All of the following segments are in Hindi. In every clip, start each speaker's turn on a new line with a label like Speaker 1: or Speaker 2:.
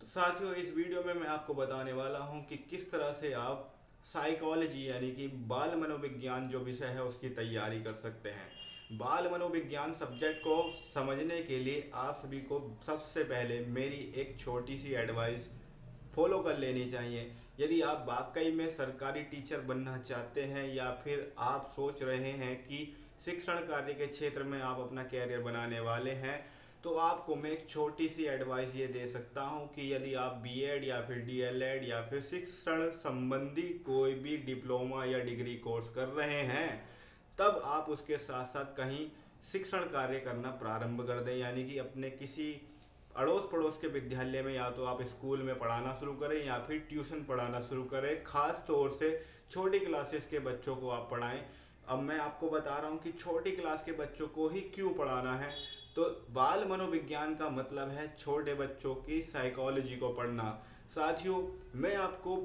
Speaker 1: तो साथियों, इस वीडियो में मैं आपको बताने वाला हूं कि किस तरह से आप साइकोलॉजी यानी कि बाल मनोविज्ञान जो विषय है उसकी तैयारी कर सकते हैं। बाल मनोविज्ञान सब्जेक्ट को समझने के लिए आप सभी को सबसे पहले मेरी एक छोटी सी एडवाइस फॉलो कर लेनी चाहिए। यदि आप वाकई में सरकारी टीचर बनना चाहते हैं या फिर आप सोच रहे हैं कि शिक्षण कार्य के क्षेत्र में आप अपना कैरियर बनाने वाले हैं, तो आपको मैं एक छोटी सी एडवाइस ये दे सकता हूँ कि यदि आप बीएड या फिर डीएलएड या फिर शिक्षण संबंधी कोई भी डिप्लोमा या डिग्री कोर्स कर रहे हैं, तब आप उसके साथ साथ कहीं शिक्षण कार्य करना प्रारंभ कर दें। यानी कि अपने किसी अड़ोस पड़ोस के विद्यालय में या तो आप स्कूल में पढ़ाना शुरू करें या फिर ट्यूशन पढ़ाना शुरू करें। खास तौर से छोटी क्लासेस के बच्चों को आप पढ़ाएं। अब मैं आपको बता रहा हूं कि छोटी क्लास के बच्चों को ही क्यों पढ़ाना है। तो बाल मनोविज्ञान का मतलब है छोटे बच्चों की साइकोलॉजी को पढ़ना। साथियों, मैं आपको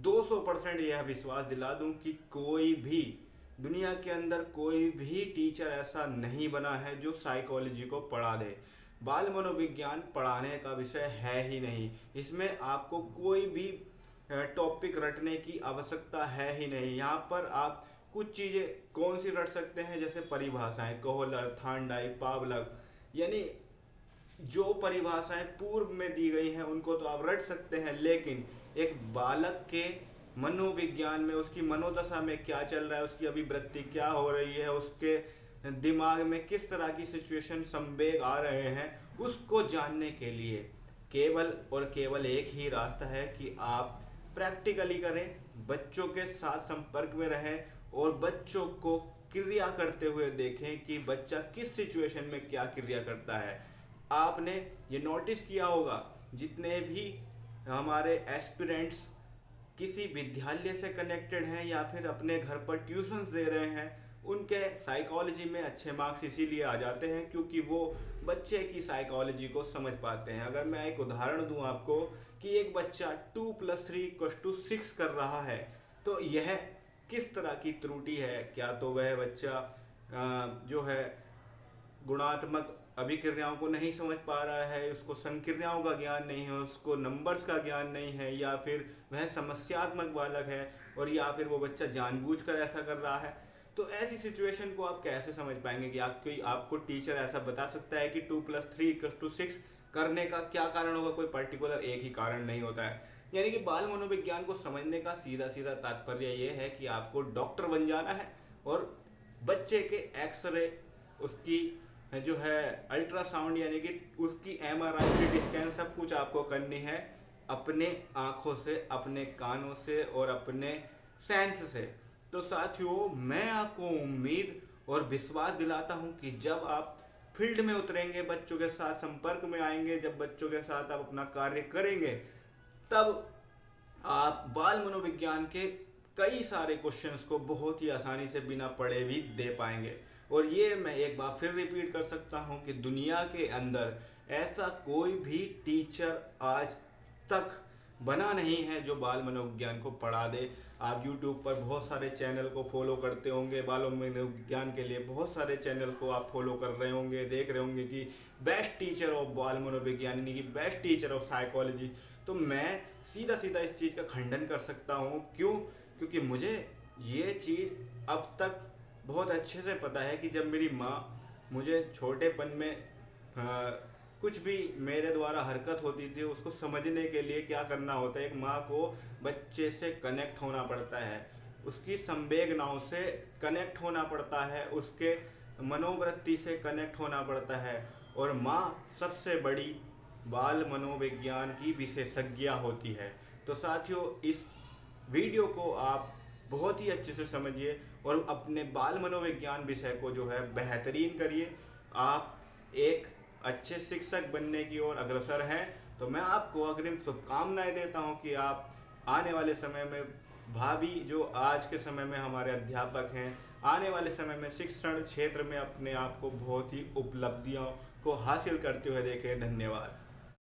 Speaker 1: 200% यह विश्वास दिला दूं कि कोई भी दुनिया के अंदर कोई भी टीचर ऐसा नहीं बना है जो साइकोलॉजी को पढ़ा दे। बाल मनोविज्ञान पढ़ाने का विषय है ही नहीं। इसमें आपको कोई भी टॉपिक रटने की आवश्यकता है ही नहीं। यहाँ पर आप कुछ चीज़ें कौन सी रट सकते हैं, जैसे परिभाषाएं, कोहलर, थांडाई, पावलक, यानी जो परिभाषाएं पूर्व में दी गई हैं उनको तो आप रट सकते हैं, लेकिन एक बालक के मनोविज्ञान में, उसकी मनोदशा में क्या चल रहा है, उसकी अभिवृत्ति क्या हो रही है, उसके दिमाग में किस तरह की सिचुएशन, संवेग आ रहे हैं, उसको जानने के लिए केवल और केवल एक ही रास्ता है कि आप प्रैक्टिकली करें, बच्चों के साथ संपर्क में रहें और बच्चों को क्रिया करते हुए देखें कि बच्चा किस सिचुएशन में क्या क्रिया करता है। आपने ये नोटिस किया होगा, जितने भी हमारे एस्पिरेंट्स किसी विद्यालय से कनेक्टेड हैं या फिर अपने घर पर ट्यूशन्स दे रहे हैं, उनके साइकोलॉजी में अच्छे मार्क्स इसीलिए आ जाते हैं क्योंकि वो बच्चे की साइकोलॉजी को समझ पाते हैं। अगर मैं एक उदाहरण दूं आपको कि एक बच्चा 2+3=6 कर रहा है, तो यह किस तरह की त्रुटि है। क्या तो वह बच्चा जो है गुणात्मक अभिक्रियाओं को नहीं समझ पा रहा है, उसको संक्रियाओं का ज्ञान नहीं है, उसको नंबर्स का ज्ञान नहीं है, या फिर वह समस्यात्मक बालक है, और या फिर वो बच्चा जानबूझकर ऐसा कर रहा है। तो ऐसी सिचुएशन को आप कैसे समझ पाएंगे कि आपको टीचर ऐसा बता सकता है कि 2+3=6 करने का क्या कारण होगा। कोई पर्टिकुलर एक ही कारण नहीं होता है। यानी कि बाल मनोविज्ञान को समझने का सीधा सीधा तात्पर्य ये है कि आपको डॉक्टर बन जाना है और बच्चे के एक्सरे, उसकी जो है अल्ट्रासाउंड, यानी कि उसकी एमआरआई, सीटी स्कैन, सब कुछ आपको करनी है अपने आँखों से, अपने कानों से और अपने सेंस से। तो साथियों, मैं आपको उम्मीद और विश्वास दिलाता हूं कि जब आप फील्ड में उतरेंगे, बच्चों के साथ संपर्क में आएंगे, जब बच्चों के साथ आप अपना कार्य करेंगे, तब आप बाल मनोविज्ञान के कई सारे क्वेश्चंस को बहुत ही आसानी से बिना पढ़े भी दे पाएंगे। और ये मैं एक बार फिर रिपीट कर सकता हूँ कि दुनिया के अंदर ऐसा कोई भी टीचर आज तक बना नहीं है जो बाल मनोविज्ञान को पढ़ा दे। आप YouTube पर बहुत सारे चैनल को फॉलो करते होंगे, बाल मनोविज्ञान के लिए बहुत सारे चैनल को आप फॉलो कर रहे होंगे, देख रहे होंगे कि बेस्ट टीचर ऑफ बाल मनोविज्ञान यानी कि बेस्ट टीचर ऑफ साइकोलॉजी। तो मैं सीधा सीधा इस चीज़ का खंडन कर सकता हूँ। क्यों? क्योंकि मुझे ये चीज़ अब तक बहुत अच्छे से पता है कि जब मेरी माँ मुझे छोटेपन में कुछ भी मेरे द्वारा हरकत होती थी, उसको समझने के लिए क्या करना होता है, एक माँ को बच्चे से कनेक्ट होना पड़ता है, उसकी संवेदनाओं से कनेक्ट होना पड़ता है, उसके मनोवृत्ति से कनेक्ट होना पड़ता है। और माँ सबसे बड़ी बाल मनोविज्ञान की विशेषज्ञ होती है। तो साथियों, इस वीडियो को आप बहुत ही अच्छे से समझिए और अपने बाल मनोविज्ञान विषय को जो है बेहतरीन करिए। आप एक अच्छे शिक्षक बनने की ओर अग्रसर हैं। तो मैं आपको अग्रिम शुभकामनाएं देता हूं कि आप आने वाले समय में, भाभी जो आज के समय में हमारे अध्यापक हैं, आने वाले समय में शिक्षण क्षेत्र में अपने आप को बहुत ही उपलब्धियों को हासिल करते हुए देखें। धन्यवाद।